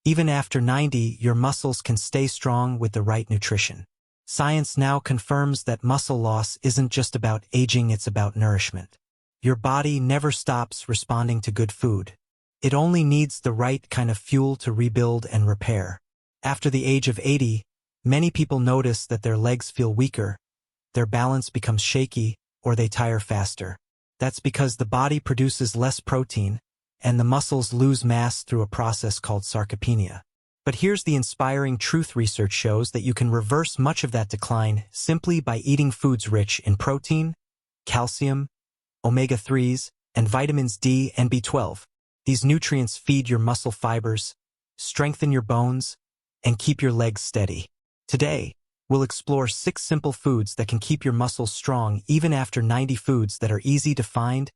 Even after 90, your muscles can stay strong with the right nutrition. Science now confirms that muscle loss isn't just about aging, it's about nourishment. Your body never stops responding to good food. It only needs the right kind of fuel to rebuild and repair. After the age of 80, many people notice that their legs feel weaker, their balance becomes shaky, or they tire faster. That's because the body produces less protein, and the muscles lose mass through a process called sarcopenia. But here's the inspiring truth: research shows that you can reverse much of that decline simply by eating foods rich in protein, calcium, omega-3s, and vitamins D and B12. These nutrients feed your muscle fibers, strengthen your bones, and keep your legs steady. Today, we'll explore 6 simple foods that can keep your muscles strong even after 90, foods that are easy to find,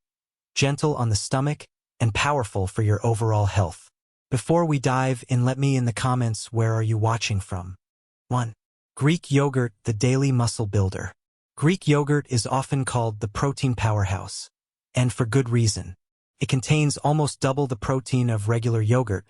gentle on the stomach, and powerful for your overall health. Before we dive in, let me in the comments, where are you watching from? 1. Greek yogurt, the daily muscle builder. Greek yogurt is often called the protein powerhouse, and for good reason. It contains almost double the protein of regular yogurt,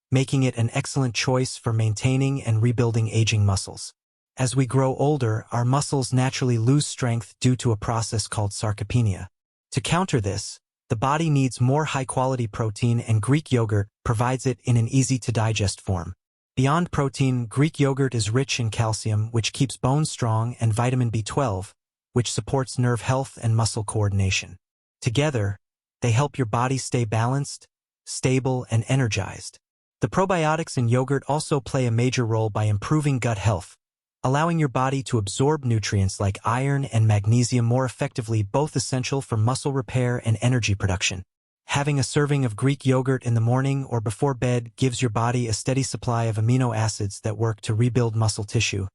making it an excellent choice for maintaining and rebuilding aging muscles. As we grow older, our muscles naturally lose strength due to a process called sarcopenia. To counter this, the body needs more high-quality protein, and Greek yogurt provides it in an easy-to-digest form. Beyond protein, Greek yogurt is rich in calcium, which keeps bones strong, and vitamin B12, which supports nerve health and muscle coordination. Together, they help your body stay balanced, stable, and energized. The probiotics in yogurt also play a major role by improving gut health, allowing your body to absorb nutrients like iron and magnesium more effectively, both essential for muscle repair and energy production. Having a serving of Greek yogurt in the morning or before bed gives your body a steady supply of amino acids that work to rebuild muscle tissue,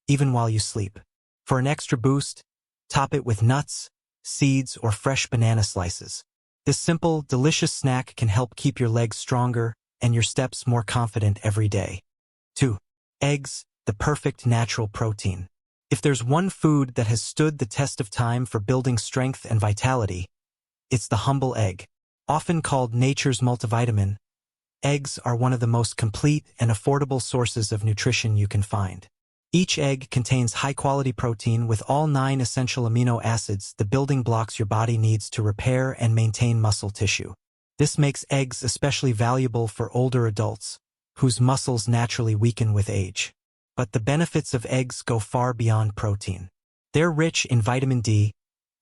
even while you sleep. For an extra boost, top it with nuts, seeds, or fresh banana slices. This simple, delicious snack can help keep your legs stronger and your steps more confident every day. 2. Eggs, the perfect natural protein. If there's one food that has stood the test of time for building strength and vitality, it's the humble egg. Often called nature's multivitamin, eggs are one of the most complete and affordable sources of nutrition you can find. Each egg contains high-quality protein with all 9 essential amino acids, the building blocks your body needs to repair and maintain muscle tissue. This makes eggs especially valuable for older adults, whose muscles naturally weaken with age. But the benefits of eggs go far beyond protein. They're rich in vitamin D,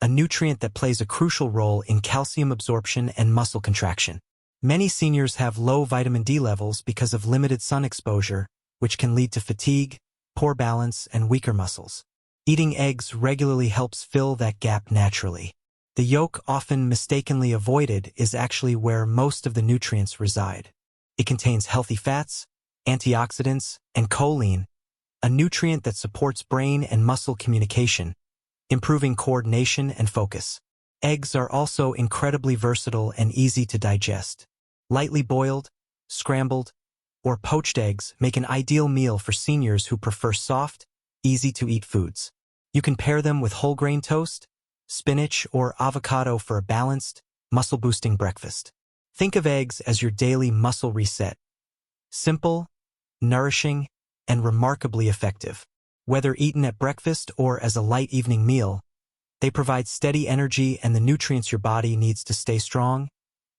a nutrient that plays a crucial role in calcium absorption and muscle contraction. Many seniors have low vitamin D levels because of limited sun exposure, which can lead to fatigue, poor balance, and weaker muscles. Eating eggs regularly helps fill that gap naturally. The yolk, often mistakenly avoided, is actually where most of the nutrients reside. It contains healthy fats, antioxidants, and choline, a nutrient that supports brain and muscle communication, improving coordination and focus. Eggs are also incredibly versatile and easy to digest. Lightly boiled, scrambled, or poached eggs make an ideal meal for seniors who prefer soft, easy-to-eat foods. You can pair them with whole grain toast, spinach, or avocado for a balanced, muscle-boosting breakfast. Think of eggs as your daily muscle reset. Simple, nourishing, and remarkably effective. Whether eaten at breakfast or as a light evening meal, they provide steady energy and the nutrients your body needs to stay strong,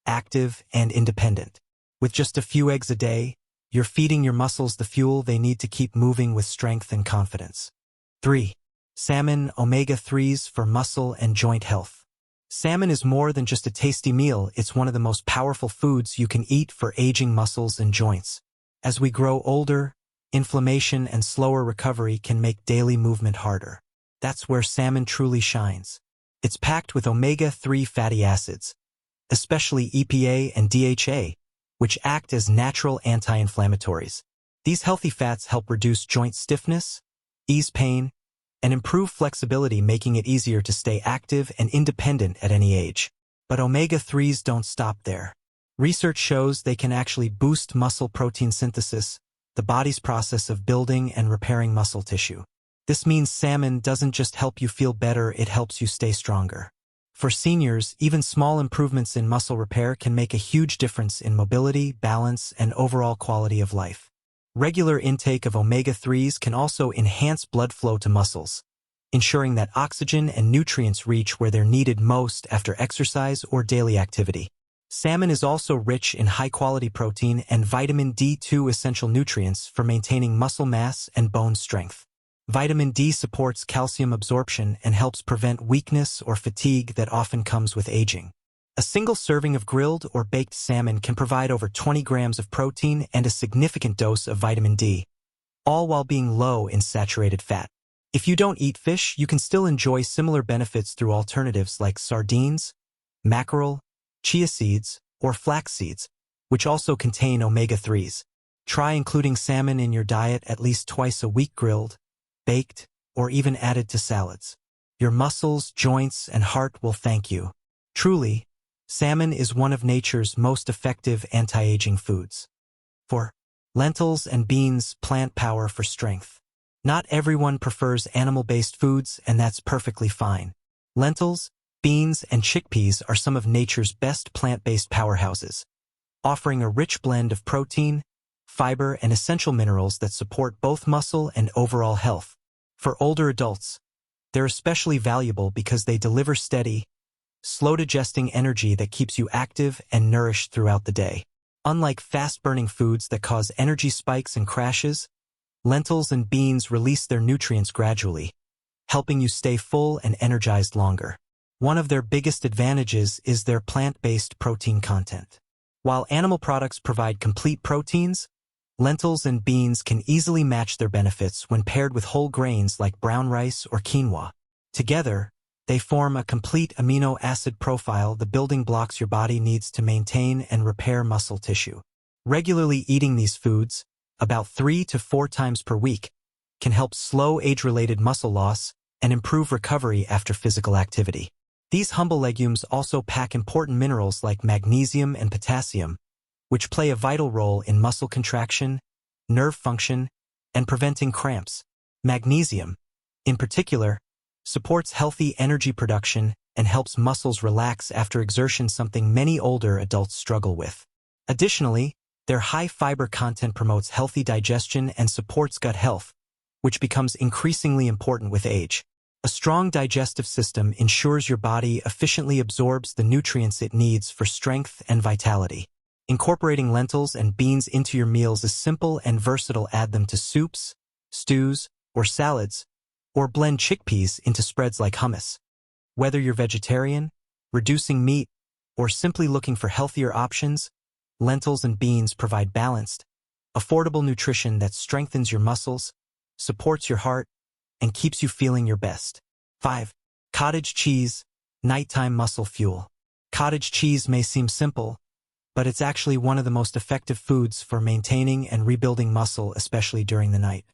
active, and independent. With just a few eggs a day, you're feeding your muscles the fuel they need to keep moving with strength and confidence. 3. Salmon, omega-3s for muscle and joint health. Salmon is more than just a tasty meal, it's one of the most powerful foods you can eat for aging muscles and joints. As we grow older, inflammation and slower recovery can make daily movement harder. That's where salmon truly shines. It's packed with omega-3 fatty acids, especially EPA and DHA, which act as natural anti-inflammatories. These healthy fats help reduce joint stiffness, ease pain, and improve flexibility, making it easier to stay active and independent at any age. But omega-3s don't stop there. Research shows they can actually boost muscle protein synthesis, the body's process of building and repairing muscle tissue. This means salmon doesn't just help you feel better, it helps you stay stronger. For seniors, even small improvements in muscle repair can make a huge difference in mobility, balance, and overall quality of life. Regular intake of omega-3s can also enhance blood flow to muscles, ensuring that oxygen and nutrients reach where they're needed most after exercise or daily activity. Salmon is also rich in high-quality protein and vitamin D2, essential nutrients for maintaining muscle mass and bone strength. Vitamin D supports calcium absorption and helps prevent weakness or fatigue that often comes with aging. A single serving of grilled or baked salmon can provide over 20 grams of protein and a significant dose of vitamin D, all while being low in saturated fat. If you don't eat fish, you can still enjoy similar benefits through alternatives like sardines, mackerel, chia seeds, or flax seeds, which also contain omega-3s. Try including salmon in your diet at least twice a week, grilled, baked, or even added to salads. Your muscles, joints, and heart will thank you. Truly, salmon is one of nature's most effective anti-aging foods. 4. Lentils and beans, plant power for strength. Not everyone prefers animal-based foods, and that's perfectly fine. Lentils, beans, and chickpeas are some of nature's best plant-based powerhouses, offering a rich blend of protein, fiber, and essential minerals that support both muscle and overall health. For older adults, they're especially valuable because they deliver steady, slow-digesting energy that keeps you active and nourished throughout the day. Unlike fast-burning foods that cause energy spikes and crashes, lentils and beans release their nutrients gradually, helping you stay full and energized longer. One of their biggest advantages is their plant-based protein content. While animal products provide complete proteins, lentils and beans can easily match their benefits when paired with whole grains like brown rice or quinoa. Together, they form a complete amino acid profile, the building blocks your body needs to maintain and repair muscle tissue. Regularly eating these foods, about 3 to 4 times per week, can help slow age-related muscle loss and improve recovery after physical activity. These humble legumes also pack important minerals like magnesium and potassium, which play a vital role in muscle contraction, nerve function, and preventing cramps. Magnesium, in particular, supports healthy energy production and helps muscles relax after exertion, something many older adults struggle with. Additionally, their high fiber content promotes healthy digestion and supports gut health, which becomes increasingly important with age. A strong digestive system ensures your body efficiently absorbs the nutrients it needs for strength and vitality. Incorporating lentils and beans into your meals is simple and versatile. Add them to soups, stews, or salads, or blend chickpeas into spreads like hummus. Whether you're vegetarian, reducing meat, or simply looking for healthier options, lentils and beans provide balanced, affordable nutrition that strengthens your muscles, supports your heart, and keeps you feeling your best. 5. Cottage cheese, nighttime muscle fuel. Cottage cheese may seem simple, but it's actually one of the most effective foods for maintaining and rebuilding muscle, especially during the night.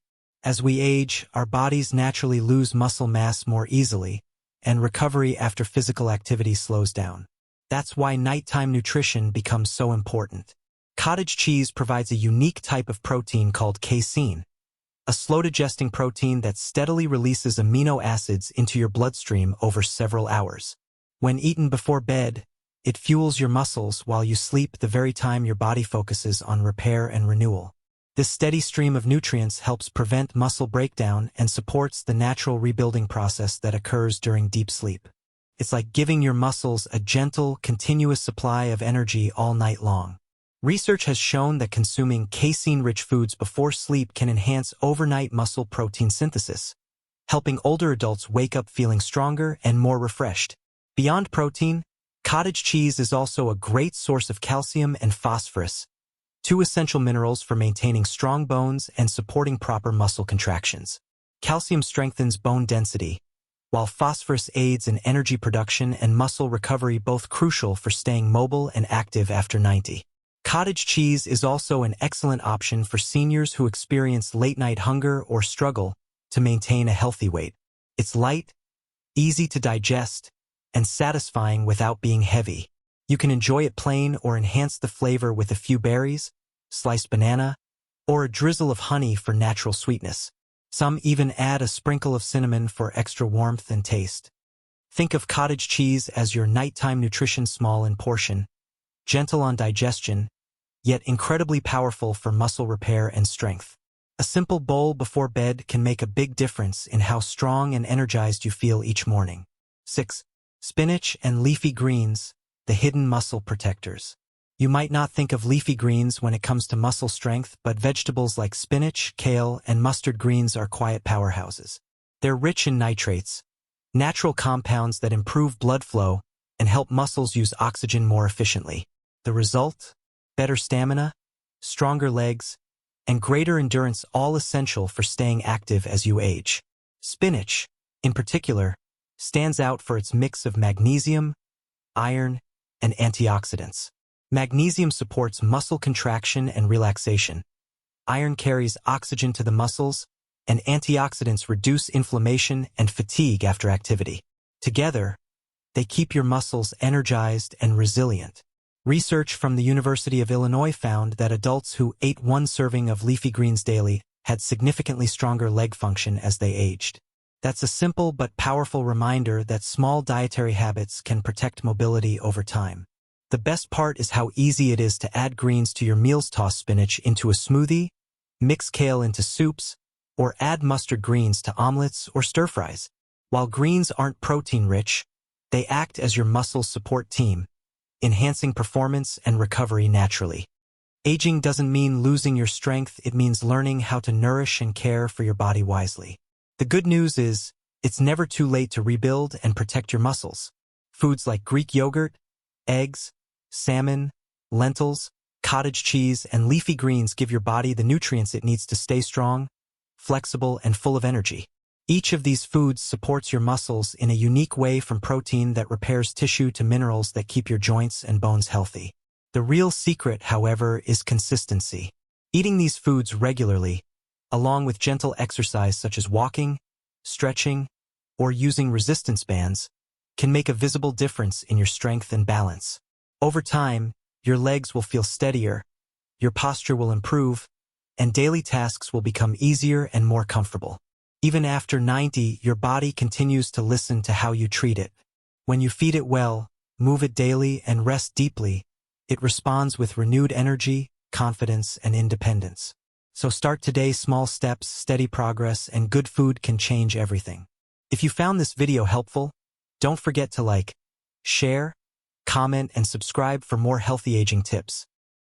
As we age, our bodies naturally lose muscle mass more easily, and recovery after physical activity slows down. That's why nighttime nutrition becomes so important. Cottage cheese provides a unique type of protein called casein, a slow-digesting protein that steadily releases amino acids into your bloodstream over several hours. When eaten before bed, it fuels your muscles while you sleep, the very time your body focuses on repair and renewal. This steady stream of nutrients helps prevent muscle breakdown and supports the natural rebuilding process that occurs during deep sleep. It's like giving your muscles a gentle, continuous supply of energy all night long. Research has shown that consuming casein-rich foods before sleep can enhance overnight muscle protein synthesis, helping older adults wake up feeling stronger and more refreshed. Beyond protein, cottage cheese is also a great source of calcium and phosphorus, two essential minerals for maintaining strong bones and supporting proper muscle contractions. Calcium strengthens bone density, while phosphorus aids in energy production and muscle recovery, both crucial for staying mobile and active after 90. Cottage cheese is also an excellent option for seniors who experience late-night hunger or struggle to maintain a healthy weight. It's light, easy to digest, and satisfying without being heavy. You can enjoy it plain or enhance the flavor with a few berries, sliced banana, or a drizzle of honey for natural sweetness. Some even add a sprinkle of cinnamon for extra warmth and taste. Think of cottage cheese as your nighttime nutrition, small in portion, gentle on digestion, yet incredibly powerful for muscle repair and strength. A simple bowl before bed can make a big difference in how strong and energized you feel each morning. 6. Spinach and leafy greens, the hidden muscle protectors. You might not think of leafy greens when it comes to muscle strength, but vegetables like spinach, kale, and mustard greens are quiet powerhouses. They're rich in nitrates, natural compounds that improve blood flow and help muscles use oxygen more efficiently. The result? Better stamina, stronger legs, and greater endurance, all essential for staying active as you age. Spinach, in particular, stands out for its mix of magnesium, iron, and antioxidants. Magnesium supports muscle contraction and relaxation. Iron carries oxygen to the muscles, and antioxidants reduce inflammation and fatigue after activity. Together, they keep your muscles energized and resilient. Research from the University of Illinois found that adults who ate 1 serving of leafy greens daily had significantly stronger leg function as they aged. That's a simple but powerful reminder that small dietary habits can protect mobility over time. The best part is how easy it is to add greens to your meals. Toss spinach into a smoothie, mix kale into soups, or add mustard greens to omelets or stir-fries. While greens aren't protein-rich, they act as your muscle support team, enhancing performance and recovery naturally. Aging doesn't mean losing your strength, it means learning how to nourish and care for your body wisely. The good news is, it's never too late to rebuild and protect your muscles. Foods like Greek yogurt, eggs, salmon, lentils, cottage cheese, and leafy greens give your body the nutrients it needs to stay strong, flexible, and full of energy. Each of these foods supports your muscles in a unique way, from protein that repairs tissue to minerals that keep your joints and bones healthy. The real secret, however, is consistency. Eating these foods regularly, along with gentle exercise such as walking, stretching, or using resistance bands, can make a visible difference in your strength and balance. Over time, your legs will feel steadier, your posture will improve, and daily tasks will become easier and more comfortable. Even after 90, your body continues to listen to how you treat it. When you feed it well, move it daily, and rest deeply, it responds with renewed energy, confidence, and independence. So start today. Small steps, steady progress, and good food can change everything. If you found this video helpful, don't forget to like, share, comment, and subscribe for more healthy aging tips.